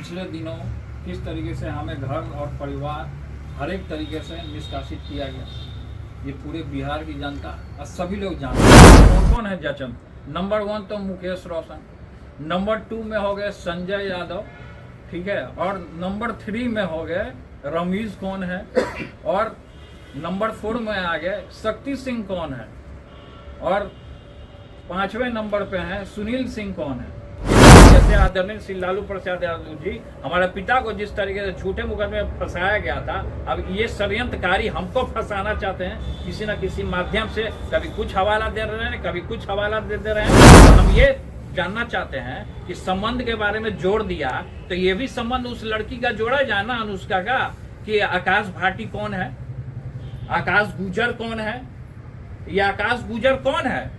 पिछले दिनों किस तरीके से हमें घर और परिवार हर एक तरीके से निष्कासित किया गया, ये पूरे बिहार की जनता और सभी लोग जानते हैं। कौन कौन है जचन? नंबर 1 तो मुकेश रोशन, नंबर 2 में हो गए संजय यादव, ठीक है, और नंबर 3 में हो गए रमीज कौन है, और नंबर 4 में आ गए शक्ति सिंह कौन है, और 5वें नंबर पे हैं सुनील सिंह कौन है। जैसे आदरणीय श्री लालू प्रसाद यादव जी हमारे पिता को जिस तरीके से झूठे मुकदमे में फंसाया गया था, अब ये षड्यंत्रकारी हमको फंसाना चाहते हैं किसी न किसी माध्यम से। कभी कुछ हवाला दे रहे हैं, कभी कुछ हवाला दे रहे हैं। तो हम ये जानना चाहते हैं कि संबंध के बारे में जोड़ दिया तो ये भी संबंध उस लड़की का जोड़ा जाए ना, अनुष्का का, कि आकाश भाटी कौन है, आकाश गुजर कौन है, या आकाश गुजर कौन है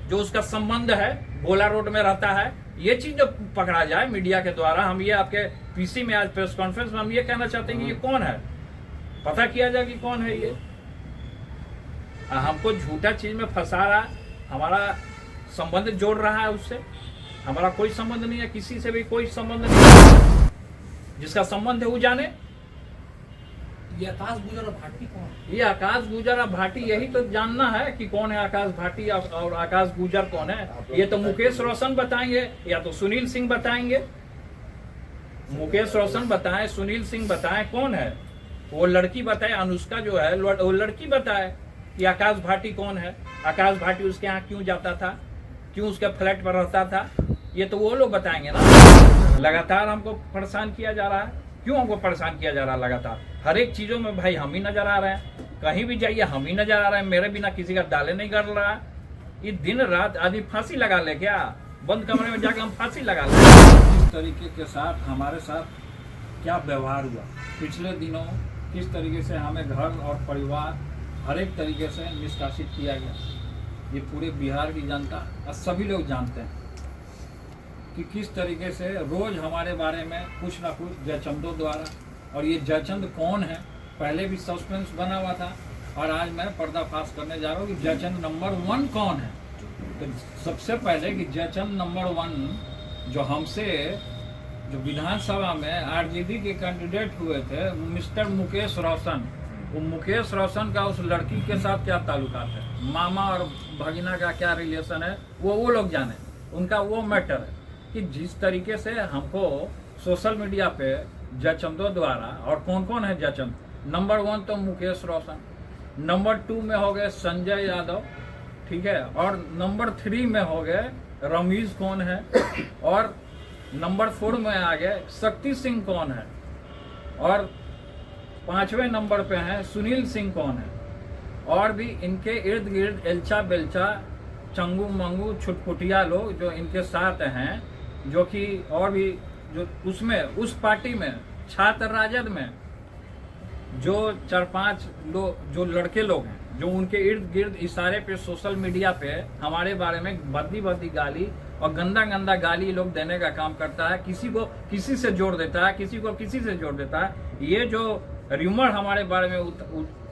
जो उसका संबंध है, गोला रोड में रहता है। ये चीज जो पकड़ा जाए मीडिया के द्वारा। हम ये आपके पीसी में आज प्रेस कॉन्फ्रेंस में हम ये कहना चाहते हैं कि ये कौन है, पता किया जाए कि कौन है ये। हमको झूठा चीज में फंसा रहा, हमारा संबंध जोड़ रहा है उससे। हमारा कोई संबंध नहीं है, किसी से भी कोई संबंध नहीं है। जिसका संबंध है वो जाने। ये आकाश गुजर और भाटी कौन? ये आकाश गुजर और भाटी, यही तो जानना है कि कौन है आकाश भाटी और आकाश गुजर कौन है। ये तो मुकेश रोशन बताएंगे या तो सुनील सिंह बताएंगे। मुकेश रोशन बताएं, सुनील सिंह बताएं कौन है, वो लड़की बताए, अनुष्का जो है वो लड़की बताए कि आकाश भाटी कौन है, आकाश भाटी उसके यहाँ क्यों जाता था, क्यों उसके फ्लैट पर रहता था। ये तो वो लोग बताएंगे ना। लगातार हमको परेशान किया जा रहा है। क्यों हमको परेशान किया जा रहा है? लगातार हर एक चीजों में भाई हम ही नजर आ रहे हैं, कहीं भी जाइए हम ही नजर आ रहे हैं। मेरे बिना किसी का दाले नहीं कर रहा। ये दिन रात आदमी फांसी लगा ले क्या? बंद कमरे में जाके हम फांसी लगा ले। इस तरीके के साथ हमारे साथ क्या व्यवहार हुआ, पिछले दिनों किस तरीके से हमें घर और परिवार हर एक तरीके से निष्कासित किया गया, ये पूरे बिहार की जनता और सभी लोग जानते हैं कि किस तरीके से रोज हमारे बारे में कुछ ना कुछ जयचंदों द्वारा। और ये जयचंद कौन है, पहले भी सस्पेंस बना हुआ था और आज मैं पर्दाफाश करने जा रहा हूँ कि जयचंद नंबर 1 कौन है। तो सबसे पहले कि जयचंद नंबर 1 जो हमसे जो विधानसभा में आरजेडी के कैंडिडेट हुए थे, मिस्टर मुकेश रोशन, वो मुकेश रोशन का उस लड़की के साथ क्या ताल्लुकात है, मामा और भगिना का क्या रिलेशन है, वो लोग जाने, उनका वो मैटर है। कि जिस तरीके से हमको सोशल मीडिया पे जयचंदों द्वारा, और कौन कौन है जयचंद? नंबर 1 तो मुकेश रोशन, नंबर 2 में हो गए संजय यादव, ठीक है, और नंबर 3 में हो गए रमीज कौन है, और नंबर 4 में आ गए शक्ति सिंह कौन है, और 5वें नंबर पे हैं सुनील सिंह कौन है। और भी इनके इर्द गिर्द एल्चा बेल्चा चंगू मंगू छुटपुटिया लोग जो इनके साथ हैं, जो कि और भी जो उसमें उस पार्टी में छात्र राजद में जो 4-5 लोग जो लड़के लोग हैं, जो उनके इर्द गिर्द इशारे पे सोशल मीडिया पे हमारे बारे में भद्दी गाली और गंदा गाली लोग देने का काम करता है। किसी को किसी से जोड़ देता है, किसी को किसी से जोड़ देता है। ये जो र्यूमर हमारे बारे में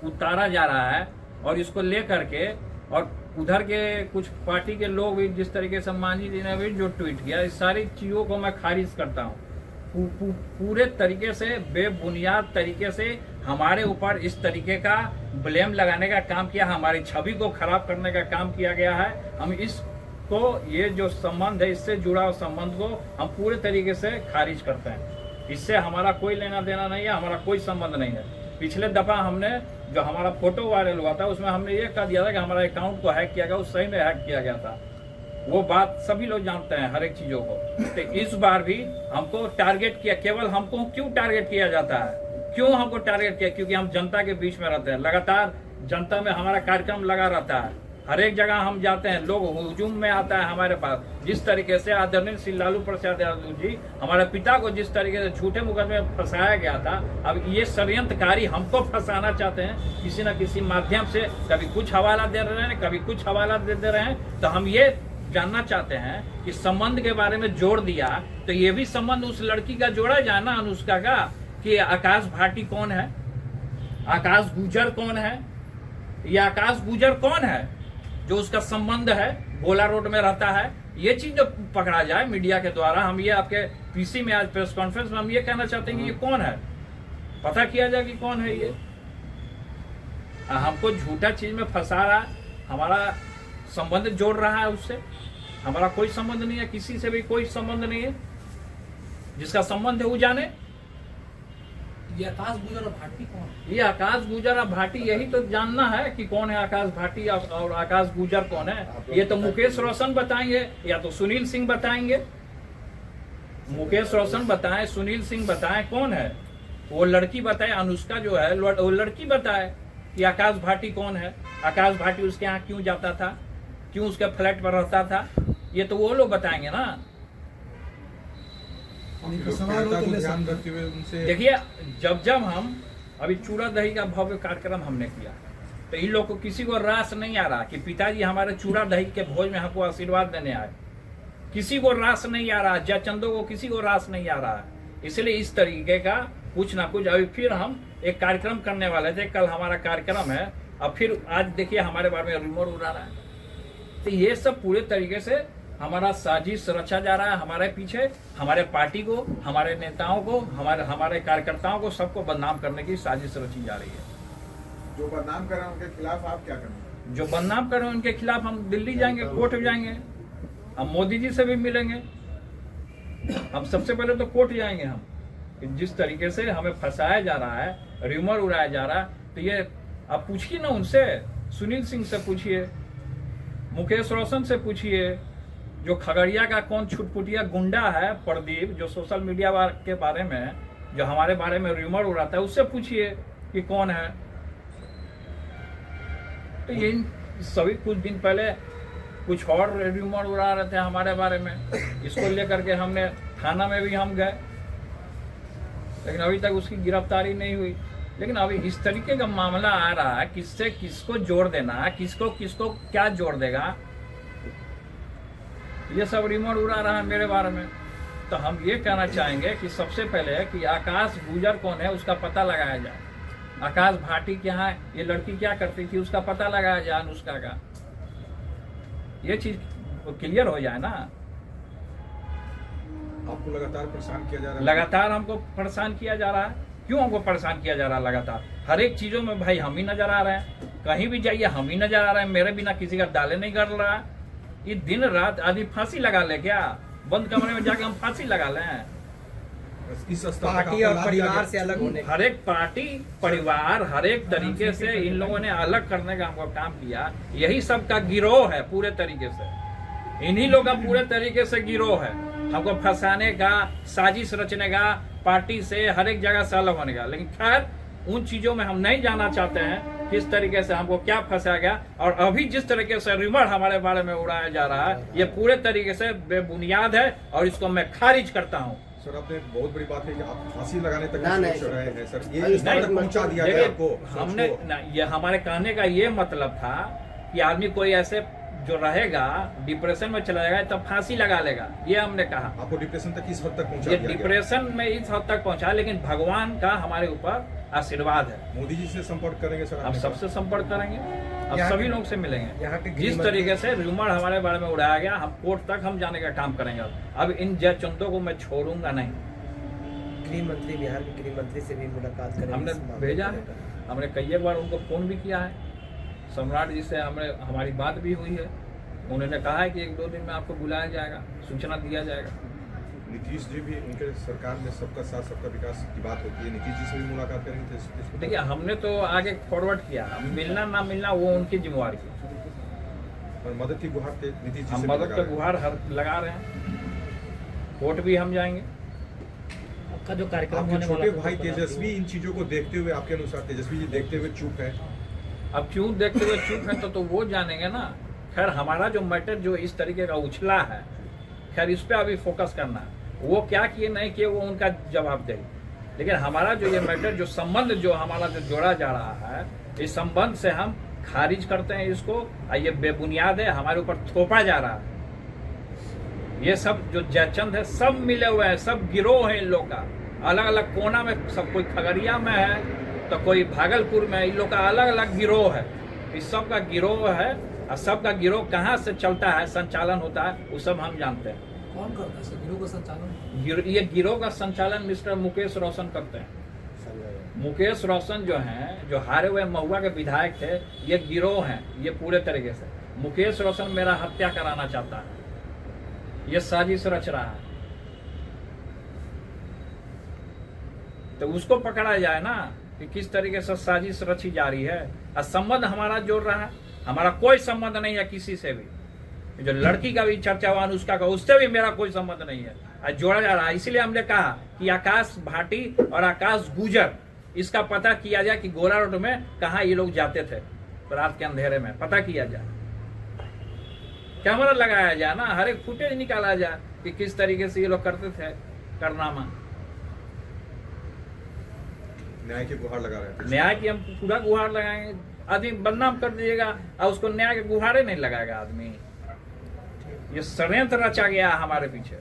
उतारा जा रहा है और इसको लेकर के, और उधर के कुछ पार्टी के लोग भी जिस तरीके से मांझी जी ने भी जो ट्वीट किया, इस सारी चीजों को मैं खारिज करता हूँ। पूरे तरीके से बेबुनियाद तरीके से हमारे ऊपर इस तरीके का ब्लेम लगाने का काम किया, हमारी छवि को खराब करने का काम किया गया है। हम इसको, ये जो संबंध है, इससे जुड़ा हुआ संबंध को हम पूरे तरीके से खारिज करते हैं। इससे हमारा कोई लेना देना नहीं है, हमारा कोई संबंध नहीं है। पिछले दफा हमने जो हमारा फोटो वायरल हुआ था उसमें हमने ये कह दिया था कि हमारा अकाउंट को हैक किया गया, उस सही में हैक किया गया था। वो बात सभी लोग जानते हैं, हर एक चीजों को। तो इस बार भी हमको टारगेट किया, केवल हमको क्यों टारगेट किया जाता है? क्यों हमको टारगेट किया? क्योंकि हम जनता के बीच में रहते हैं, लगातार जनता में हमारा कार्यक्रम लगा रहता है। हर एक जगह हम जाते हैं, लोग हुजूम में आता है हमारे पास। जिस तरीके से आदरणीय श्री लालू प्रसाद यादव जी हमारे पिता को जिस तरीके से झूठे मुकदमे में फंसाया गया था, अब ये षड्यंत्रकारी हमको फंसाना चाहते हैं किसी न किसी माध्यम से। कभी कुछ हवाला दे रहे हैं, कभी कुछ हवाला दे रहे हैं। तो हम ये जानना चाहते हैं कि संबंध के बारे में जोड़ दिया तो ये भी संबंध उस लड़की का जोड़ा जाए ना, अनुष्का का, कि आकाश भाटी कौन है, आकाश गुजर कौन है, या आकाश गुजर कौन है जो उसका संबंध है, गोला रोड में रहता है। ये चीज जो पकड़ा जाए मीडिया के द्वारा। हम ये आपके पीसी में आज प्रेस कॉन्फ्रेंस में हम ये कहना चाहते हैं कि ये कौन है, पता किया जाए कि कौन है ये। हमको झूठा चीज में फंसा रहा है, हमारा संबंध जोड़ रहा है उससे। हमारा कोई संबंध नहीं है, किसी से भी कोई संबंध नहीं है। जिसका संबंध है वो जाने। ये आकाश गुजर और भाटी कौन है? ये आकाश गुजर और भाटी, यही तो जानना है कि कौन है आकाश भाटी और आकाश गुजर कौन है। ये तो मुकेश रोशन बताएंगे या तो सुनील सिंह बताएंगे। मुकेश रोशन बताएं, सुनील सिंह बताएं कौन है। वो लड़की बताए, अनुष्का जो है वो लड़की बताए कि आकाश भाटी कौन है। आकाश भाटी उसके यहाँ क्यों जाता था, क्यों उसके फ्लैट पर रहता था, ये तो वो लोग बताएंगे ना। देखिए, जब हम अभी चूड़ा दही का भव्य कार्यक्रम हमने किया तो इन लोग को किसी को रास नहीं आ रहा कि पिताजी हमारे चूड़ा दही के भोज में हमको आशीर्वाद देने आए। किसी को रास नहीं आ रहा, जयचंदो को किसी को रास नहीं आ रहा है। इसलिए इस तरीके का कुछ ना कुछ अभी फिर हम एक कार्यक्रम करने वाले थे। कल हमारा कार्यक्रम है, अब फिर आज देखिए हमारे बारे में रिमोट उड़ा रहा है। तो ये सब पूरे तरीके से हमारा साजिश रचा जा रहा है हमारे पीछे। हमारे पार्टी को, हमारे नेताओं को, हमारे कार्यकर्ताओं को, सबको बदनाम करने की साजिश रची जा रही है। जो बदनाम कर रहे हैं उनके खिलाफ आप क्या करेंगे? जो बदनाम कर रहे हैं उनके खिलाफ हम दिल्ली जाएंगे, कोर्ट जाएंगे, हम मोदी जी से भी मिलेंगे। हम सबसे पहले तो कोर्ट जाएंगे हम। जिस तरीके से हमें फंसाया जा रहा है, र्यूमर उड़ाया जा रहा है, तो ये आप पूछिए ना उनसे। सुनील सिंह से पूछिए, मुकेश रोशन से पूछिए, जो खगड़िया का कौन छुटपुटिया गुंडा है प्रदीप, जो सोशल मीडिया के बारे में, जो हमारे बारे में र्यूमर उड़ाता है, उससे पूछिए कि कौन है। तो ये सभी कुछ दिन पहले कुछ और र्यूमर उड़ा रहे थे हमारे बारे में। इसको लेकर के हमने थाना में भी हम गए, लेकिन अभी तक उसकी गिरफ्तारी नहीं हुई। लेकिन अभी इस तरीके का मामला आ रहा है, किससे किसको जोड़ देना, किसको किसको क्या जोड़ देगा, ये सब रिमोट उड़ा रहा है मेरे बारे में। तो हम ये कहना चाहेंगे कि सबसे पहले कि आकाश गुजर कौन है उसका पता लगाया जाए। आकाश भाटी के यहाँ ये लड़की क्या करती थी उसका पता लगाया जाए, अनुष्का का। ये चीज क्लियर हो जाए ना। आपको लगातार परेशान किया जा रहा है? लगातार हमको परेशान किया जा रहा है। क्यों हमको परेशान किया जा रहा है लगातार? हर एक चीजों में भाई हम ही नजर आ रहे हैं, कहीं भी जाइए हम ही नजर आ रहे हैं। मेरे बिना किसी का दाले नहीं कर रहा है। ये दिन रात आदमी फांसी लगा ले क्या? बंद कमरे में जाके हम फांसी लगा लें? इस पार्टी और परिवार से अलग होने, हर एक पार्टी परिवार हर एक तरीके से इन लोगों ने अलग करने का हमको काम किया। यही सबका गिरोह है पूरे तरीके से। इन्हीं लोग का पूरे तरीके से गिरोह है, हमको फंसाने का, साजिश रचने का, पार्टी से हर एक जगह से अलग होने का। लेकिन खैर उन चीजों में हम नहीं जाना चाहते हैं किस तरीके से हमको क्या फंसाया गया। और अभी जिस तरीके से रिमर हमारे बारे में उड़ाया जा रहा है, ये पूरे तरीके से बेबुनियाद है और इसको मैं खारिज करता हूँ। सर, आपने बहुत बड़ी बात है कि आप फांसी लगाने तक ना, नहीं, सोच रहे हैं सर। ये नहीं, इस बात तक पहुंचा दिया गया आपको? हमने ये हमारे कहने का ये मतलब था कि आदमी कोई ऐसे जो रहेगा डिप्रेशन में चला जाएगा तब फांसी लगा लेगा, ये हमने कहा। आपको डिप्रेशन तक इस हद तक पहुंचा ये दिया गया? डिप्रेशन में इस हद तक पहुंचा, लेकिन भगवान का हमारे ऊपर आशीर्वाद है। मोदी जी से संपर्क करेंगे सर? अब सबसे संपर्क करेंगे, अब यहाँ सभी के- लोग से मिलेंगे। यहाँ के जिस तरीके से र्यूमर हमारे बारे में उड़ाया गया, हम कोर्ट तक हम जाने का काम करेंगे। अब इन जयचंदों को मैं छोड़ूंगा नहीं। गृह मंत्री, बिहार के गृह मंत्री से भी मुलाकात करेंगे। हमने इस मामले भेजा को है, लेकर। हमने कई बार उनको फोन भी किया है। सम्राट जी से हमारी बात भी हुई है। उन्होंने कहा है कि 1-2 दिन में आपको बुलाया जाएगा, सूचना दिया जाएगा। नीतीश जी भी, उनके सरकार में सबका साथ सबका विकास की बात होती है, नीतीश जी से भी मुलाकात करेंगे? तो देखिए, हमने तो आगे फॉरवर्ड किया, मिलना ना मिलना वो उनकी जिम्मेवारी है। और मदद की गुहार नीतीश जी हम से मदद लगा का रहे हैं। गुहार लगा रहे हैं। कोर्ट भी हम जाएंगे। आपका जो कार्यक्रम आपके होने वाला छोटे है, भाई तो बता तेजस्वी इन चीजों को देखते हुए, आपके अनुसार तेजस्वी जी देखते हुए चुप है? अब क्यों देखते हुए चुप है तो वो जानेंगे ना। खैर हमारा जो मैटर जो इस तरीके का उछला है, खैर इस पे अभी फोकस करना है। वो क्या किए नहीं किए वो उनका जवाब देगी। लेकिन हमारा जो ये मैटर, जो संबंध जो हमारा जो जोड़ा जा रहा है, इस संबंध से हम खारिज करते हैं इसको। और ये बेबुनियाद है, हमारे ऊपर थोपा जा रहा है। ये सब जो जयचंद है सब मिले हुए हैं, सब गिरोह है इन लोग का। अलग अलग कोना में सब, कोई खगड़िया में है तो कोई भागलपुर में, इन लोग का अलग अलग गिरोह है। इस सब का गिरोह है और सबका गिरोह कहाँ से चलता है, संचालन होता है, वो सब हम जानते हैं। कौन करता है सर गिरोह का संचालन? ये गिरोह का संचालन मिस्टर मुकेश रोशन करते हैं। मुकेश रोशन जो हैं, जो हारे हुए महुआ के विधायक थे, ये गिरोह हैं ये पूरे तरीके से। मुकेश रोशन मेरा हत्या कराना चाहता है, ये साजिश रच रहा है, तो उसको पकड़ा जाए ना कि किस तरीके से साजिश रची जा रही है। और संबंध हमारा जोड़ रहा है, हमारा कोई संबंध नहीं है किसी से भी। जो लड़की का भी चर्चा हुआ अनुष्का का, उससे भी मेरा कोई संबंध नहीं है, और जोड़ा जा रहा है। इसलिए हमने कहा कि आकाश भाटी और आकाश गुजर, इसका पता किया जाए कि गोला रोड में कहाँ ये लोग जाते थे रात के अंधेरे में, पता किया जाए, कैमरा लगाया जाए ना, हर एक फुटेज निकाला जाए कि किस तरीके से ये लोग करते थे कारनामा। न्याय की गुहार लगा रहे हैं। न्याय की हम पूरा गुहार लगाएंगे। आदमी बदनाम कर दीजिएगा और उसको न्याय के गुहारे नहीं लगाएगा आदमी। ये षड्यंत्र रचा गया हमारे पीछे।